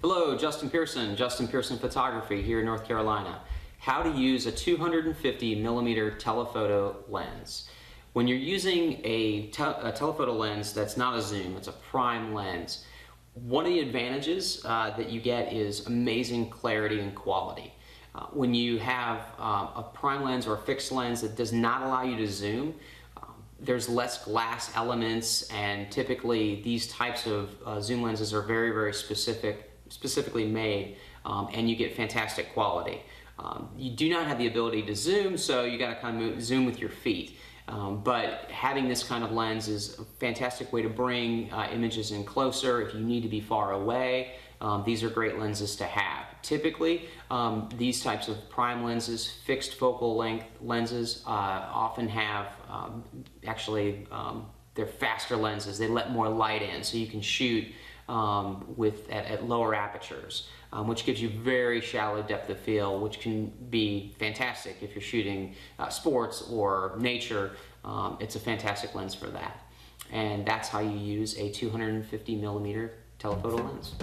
Hello, Justin Pearson Photography here in North Carolina. How to use a 250 millimeter telephoto lens. When you're using a telephoto lens that's not a zoom, it's a prime lens, one of the advantages that you get is amazing clarity and quality. When you have a prime lens or a fixed lens that does not allow you to zoom, there's less glass elements, and typically these types of zoom lenses are very specifically made, and you get fantastic quality. You do not have the ability to zoom, so you got to kind of zoom with your feet. But having this kind of lens is a fantastic way to bring images in closer if you need to be far away. These are great lenses to have. Typically, these types of prime lenses, fixed focal length lenses, often have they're faster lenses. They let more light in, so you can shoot at lower apertures, which gives you very shallow depth of field, which can be fantastic if you're shooting sports or nature. It's a fantastic lens for that. And that's how you use a 250 millimeter telephoto lens.